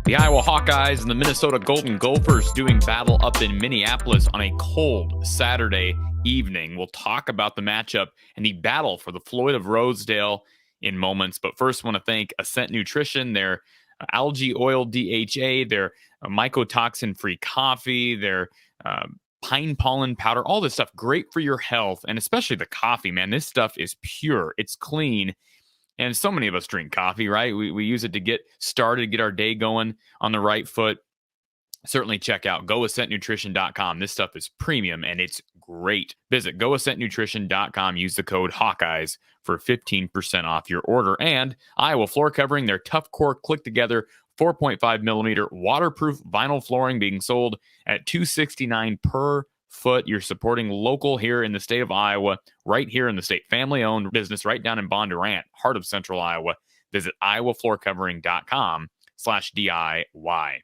The Iowa Hawkeyes and the Minnesota Golden Gophers doing battle up in Minneapolis on a cold Saturday evening. We'll talk about the matchup and the battle for the Floyd of Rosedale in moments. But first, I want to thank Ascent Nutrition, their algae oil DHA, their mycotoxin-free coffee, their pine pollen powder, all this stuff great for your health, and especially the coffee, man. This stuff is pure. It's clean. And so many of us drink coffee, right? We use it to get started, get our day going on the right foot. Certainly check out goascentnutrition.com. This stuff is premium and it's great. Visit goascentnutrition.com. Use the code Hawkeyes for 15% off your order. And Iowa Floor Covering, their Tough Core Click Together 4.5 millimeter waterproof vinyl flooring being sold at $269 per foot. You're supporting local here in the state of Iowa, right here in the state. Family-owned business right down in Bondurant, heart of central Iowa. Visit iowafloorcovering.com/DIY.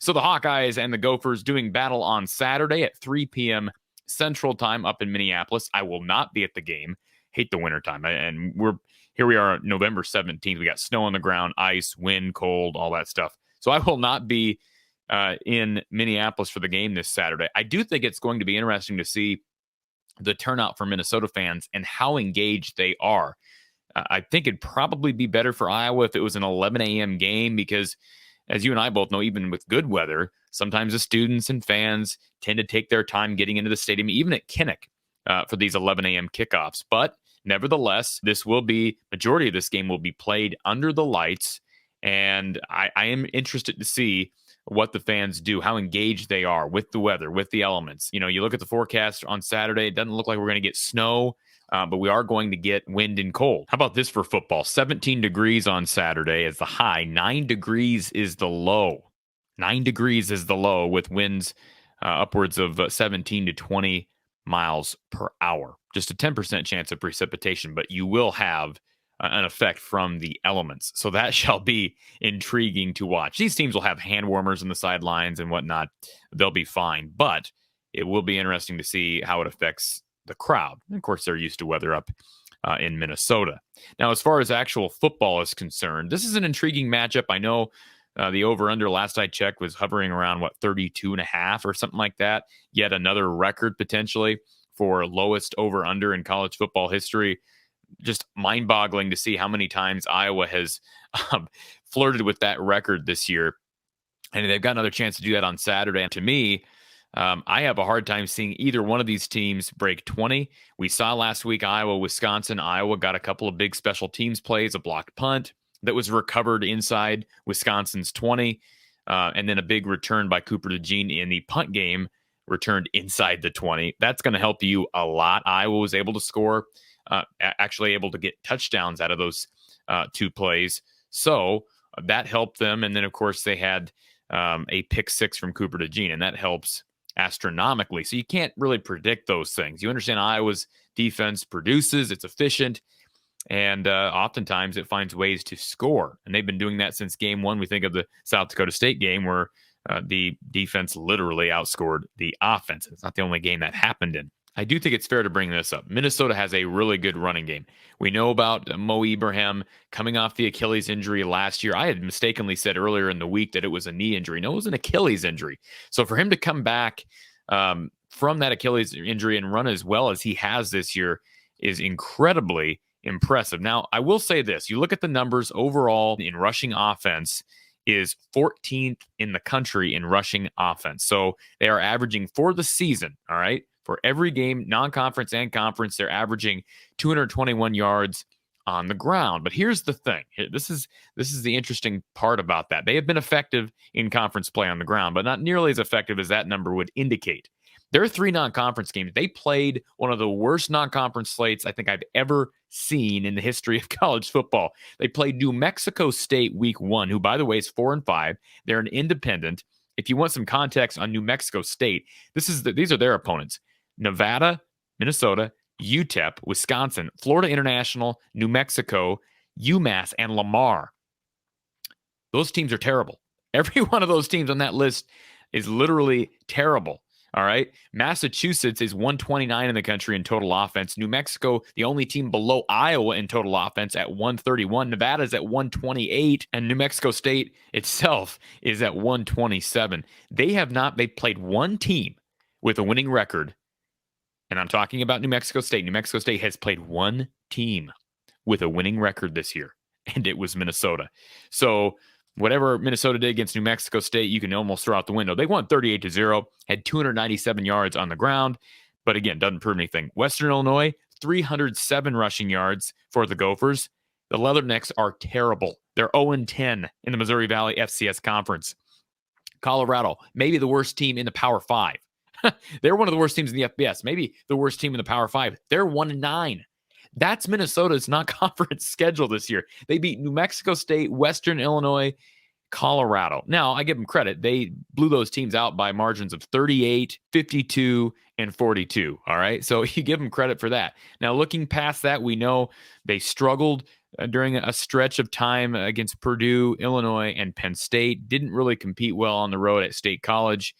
So the Hawkeyes and the Gophers doing battle on Saturday at 3 p.m. Central Time up in Minneapolis. I will not be at the game. Hate the wintertime. And we are November 17th. We got snow on the ground, ice, wind, cold, all that stuff. So I will not be in Minneapolis for the game this Saturday. I do think it's going to be interesting to see the turnout for Minnesota fans and how engaged they are. I think it'd probably be better for Iowa if it was an 11 a.m. game because, as you and I both know, even with good weather, sometimes the students and fans tend to take their time getting into the stadium, even at Kinnick, for these 11 a.m. kickoffs. But nevertheless, majority of this game will be played under the lights, and I am interested to see what the fans do, how engaged they are with the weather, with the elements. You know, you look at the forecast on Saturday, it doesn't look like we're going to get snow, but we are going to get wind and cold. How about this for football? 17 degrees on Saturday is the high. 9 degrees is the low. 9 degrees is the low with winds upwards of 17 to 20 miles per hour. Just a 10% chance of precipitation, but you will have an effect from the elements. So that shall be intriguing to watch. These teams will have hand warmers on the sidelines and whatnot. They'll be fine, but it will be interesting to see how it affects the crowd. And of course, they're used to weather up in Minnesota. Now, as far as actual football is concerned, this is an intriguing matchup. I know the over-under last I checked was hovering around, 32.5 or something like that. Yet another record potentially for lowest over-under in college football history. Just mind-boggling to see how many times Iowa has flirted with that record this year. And they've got another chance to do that on Saturday. And to me, I have a hard time seeing either one of these teams break 20. We saw last week Iowa, Wisconsin. Iowa got a couple of big special teams plays, a blocked punt that was recovered inside Wisconsin's 20, and then a big return by Cooper DeJean in the punt game returned inside the 20. That's going to help you a lot. Iowa was able to score, actually able to get touchdowns out of those two plays. So that helped them. And then, of course, they had a pick six from Cooper DeJean, and that helps astronomically. So you can't really predict those things. You understand Iowa's defense produces, it's efficient, and oftentimes it finds ways to score. And they've been doing that since game one. We think of the South Dakota State game where the defense literally outscored the offense. It's not the only game that happened in. I do think it's fair to bring this up. Minnesota has a really good running game. We know about Mo Ibrahim coming off the Achilles injury last year. I had mistakenly said earlier in the week that it was a knee injury. No, it was an Achilles injury. So for him to come back from that Achilles injury and run as well as he has this year is incredibly impressive. Now, I will say this. You look at the numbers overall in rushing offense is 14th in the country in rushing offense. So they are averaging for the season, all right? For every game, non-conference and conference, they're averaging 221 yards on the ground. But here's the thing. This is the interesting part about that. They have been effective in conference play on the ground, but not nearly as effective as that number would indicate. There are 3 non-conference games. They played one of the worst non-conference slates I think I've ever seen in the history of college football. They played New Mexico State week 1, who, by the way, is 4-5. They're an independent. If you want some context on New Mexico State, these are their opponents. Nevada, Minnesota, UTEP, Wisconsin, Florida International, New Mexico, UMass, and Lamar. Those teams are terrible. Every one of those teams on that list is literally terrible. All right. Massachusetts is 129 in the country in total offense. New Mexico, the only team below Iowa in total offense at 131. Nevada's at 128. And New Mexico State itself is at 127. They played one team with a winning record. And I'm talking about New Mexico State. New Mexico State has played one team with a winning record this year, and it was Minnesota. So whatever Minnesota did against New Mexico State, you can almost throw out the window. They won 38-0, had 297 yards on the ground, but again, doesn't prove anything. Western Illinois, 307 rushing yards for the Gophers. The Leathernecks are terrible. They're 0-10 in the Missouri Valley FCS Conference. Colorado, maybe the worst team in the Power 5. They're one of the worst teams in the FBS, maybe the worst team in the Power 5. They're 1-9. That's Minnesota's non-conference schedule this year. They beat New Mexico State, Western Illinois, Colorado. Now, I give them credit. They blew those teams out by margins of 38, 52, and 42. All right. So you give them credit for that. Now, looking past that, we know they struggled during a stretch of time against Purdue, Illinois, and Penn State. Didn't really compete well on the road at State College,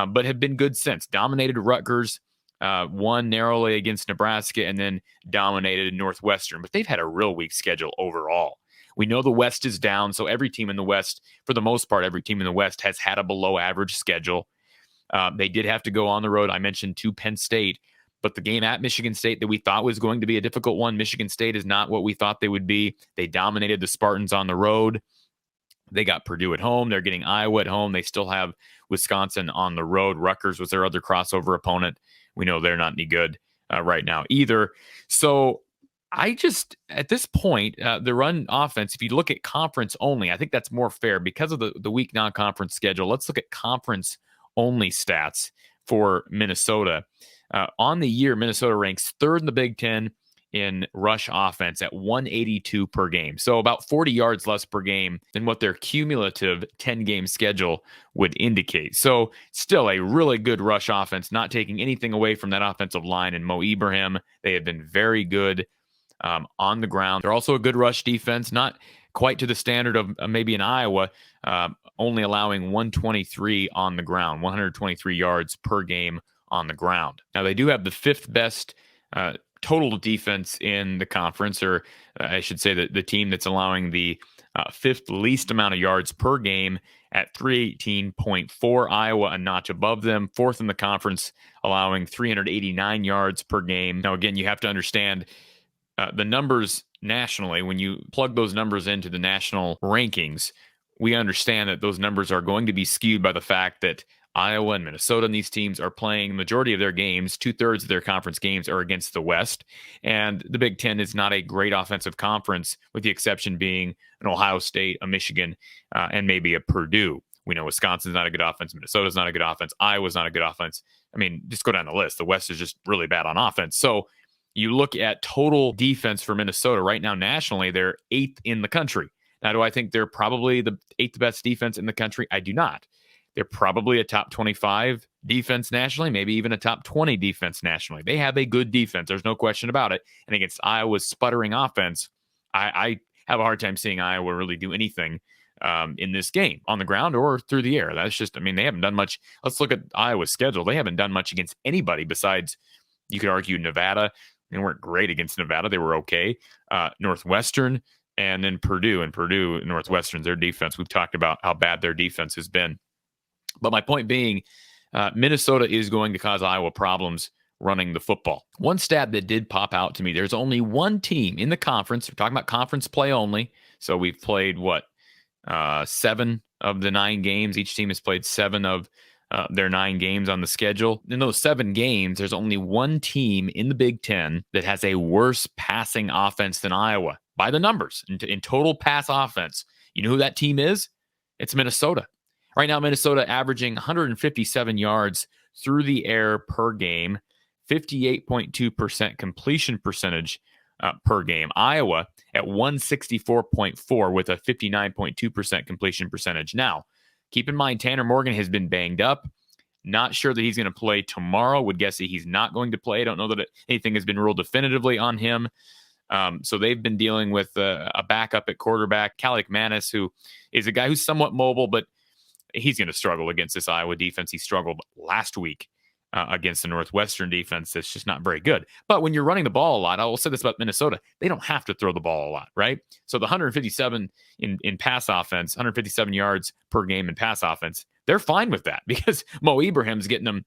but have been good since. Dominated Rutgers, won narrowly against Nebraska, and then dominated Northwestern. But they've had a real weak schedule overall. We know the West is down, so every team in the West, for the most part, every team in the West has had a below-average schedule. They did have to go on the road. I mentioned to Penn State, but the game at Michigan State that we thought was going to be a difficult one, Michigan State is not what we thought they would be. They dominated the Spartans on the road. They got Purdue at home. They're getting Iowa at home. They still have Wisconsin on the road. Rutgers was their other crossover opponent. We know they're not any good right now either. So I just, at this point, the run offense, if you look at conference only, I think that's more fair because of the weak non-conference schedule. Let's look at conference only stats for Minnesota. On the year, Minnesota ranks third in the Big Ten in rush offense at 182 per game. So about 40 yards less per game than what their cumulative 10-game schedule would indicate. So still a really good rush offense, not taking anything away from that offensive line and Mo Ibrahim. They have been very good on the ground. They're also a good rush defense, not quite to the standard of maybe in Iowa, only allowing 123 on the ground, 123 yards per game on the ground. Now, they do have the fifth best total defense in the conference, or I should say that the team that's allowing the fifth least amount of yards per game at 318.4. Iowa a notch above them, fourth in the conference, allowing 389 yards per game. Now, again, you have to understand the numbers nationally. When you plug those numbers into the national rankings, we understand that those numbers are going to be skewed by the fact that Iowa and Minnesota and these teams are playing the majority of their games, 2/3 of their conference games are against the West. And the Big Ten is not a great offensive conference, with the exception being an Ohio State, a Michigan, and maybe a Purdue. We know Wisconsin's not a good offense. Minnesota's not a good offense. Iowa's not a good offense. I mean, just go down the list. The West is just really bad on offense. So you look at total defense for Minnesota right now nationally, they're 8th in the country. Now, do I think they're probably the 8th best defense in the country? I do not. They're probably a top 25 defense nationally, maybe even a top 20 defense nationally. They have a good defense. There's no question about it. And against Iowa's sputtering offense, I have a hard time seeing Iowa really do anything in this game on the ground or through the air. That's just, I mean, they haven't done much. Let's look at Iowa's schedule. They haven't done much against anybody besides, you could argue, Nevada. They weren't great against Nevada. They were okay. Northwestern and then Purdue. And Purdue, Northwestern, their defense, we've talked about how bad their defense has been. But my point being, Minnesota is going to cause Iowa problems running the football. One stat that did pop out to me, there's only one team in the conference. We're talking about conference play only. So we've played, 7 of the 9 games. Each team has played 7 of their 9 games on the schedule. In those 7 games, there's only one team in the Big Ten that has a worse passing offense than Iowa by the numbers in total pass offense. You know who that team is? It's Minnesota. Right now, Minnesota averaging 157 yards through the air per game, 58.2% completion percentage per game. Iowa at 164.4 with a 59.2% completion percentage. Now, keep in mind, Tanner Morgan has been banged up. Not sure that he's going to play tomorrow. Would guess that he's not going to play. I don't know that anything has been ruled definitively on him. So they've been dealing with a backup at quarterback, Cale McManus, who is a guy who's somewhat mobile, but he's going to struggle against this Iowa defense. He struggled last week against the Northwestern defense that's just not very good. But when you're running the ball a lot, I will say this about Minnesota, they don't have to throw the ball a lot, right? So the 157 in pass offense, 157 yards per game in pass offense, they're fine with that because Mo Ibrahim's getting them,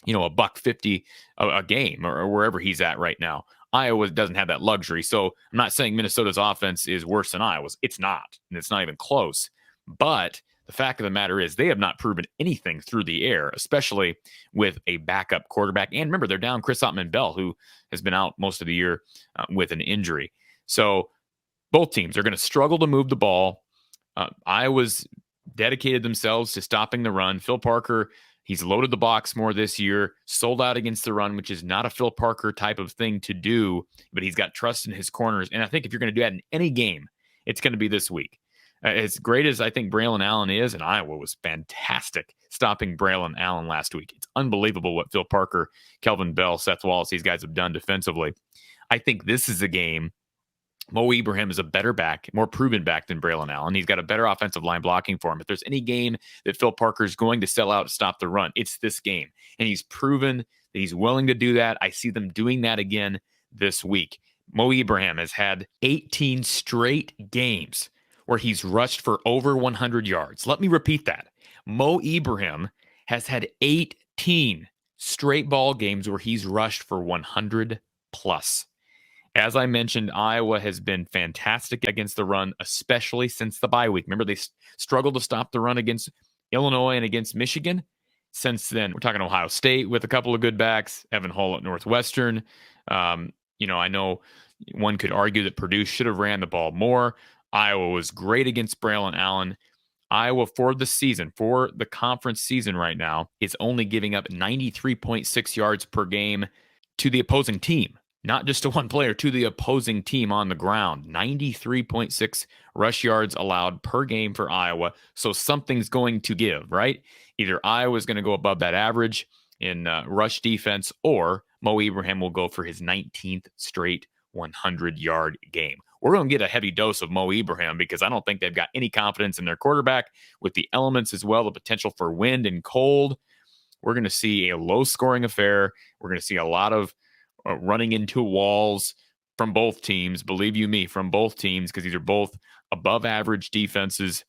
a $150 a game or wherever he's at right now. Iowa doesn't have that luxury. So I'm not saying Minnesota's offense is worse than Iowa's. It's not, and it's not even close. But the fact of the matter is they have not proven anything through the air, especially with a backup quarterback. And remember, they're down Chris Ottman-Bell, who has been out most of the year with an injury. So both teams are going to struggle to move the ball. Iowa's dedicated themselves to stopping the run. Phil Parker, he's loaded the box more this year, sold out against the run, which is not a Phil Parker type of thing to do, but he's got trust in his corners. And I think if you're going to do that in any game, it's going to be this week. As great as I think Braylon Allen is, and Iowa was fantastic stopping Braylon Allen last week. It's unbelievable what Phil Parker, Kelvin Bell, Seth Wallace, these guys have done defensively. I think this is a game. Mo Ibrahim is a better back, more proven back than Braylon Allen. He's got a better offensive line blocking for him. If there's any game that Phil Parker is going to sell out to stop the run, it's this game. And he's proven that he's willing to do that. I see them doing that again this week. Mo Ibrahim has had 18 straight games where he's rushed for over 100 yards. Let me repeat that. Mo Ibrahim has had 18 straight ball games where he's rushed for 100 plus. As I mentioned, Iowa has been fantastic against the run, especially since the bye week. Remember, they struggled to stop the run against Illinois and against Michigan. Since then, we're talking Ohio State with a couple of good backs, Evan Hull at Northwestern. I know one could argue that Purdue should have ran the ball more. Iowa was great against Braylon Allen. Iowa for the conference season right now, is only giving up 93.6 yards per game to the opposing team. Not just to one player, to the opposing team on the ground. 93.6 rush yards allowed per game for Iowa. So something's going to give, right? Either Iowa's going to go above that average in rush defense, or Mo Ibrahim will go for his 19th straight 100-yard game. We're going to get a heavy dose of Mo Ibrahim because I don't think they've got any confidence in their quarterback with the elements as well, the potential for wind and cold. We're going to see a low-scoring affair. We're going to see a lot of running into walls from both teams, believe you me, from both teams, because these are both above average defenses.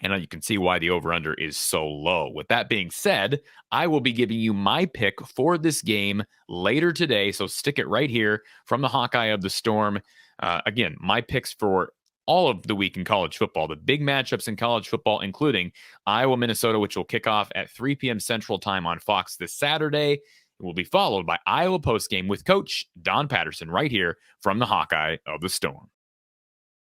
And you can see why the over-under is so low. With that being said, I will be giving you my pick for this game later today. So stick it right here from the Hawkeye of the Storm. Again, my picks for all of the week in college football, the big matchups in college football, including Iowa, Minnesota, which will kick off at 3 p.m. Central Time on Fox this Saturday. It will be followed by Iowa postgame with Coach Don Patterson right here from the Hawkeye of the Storm.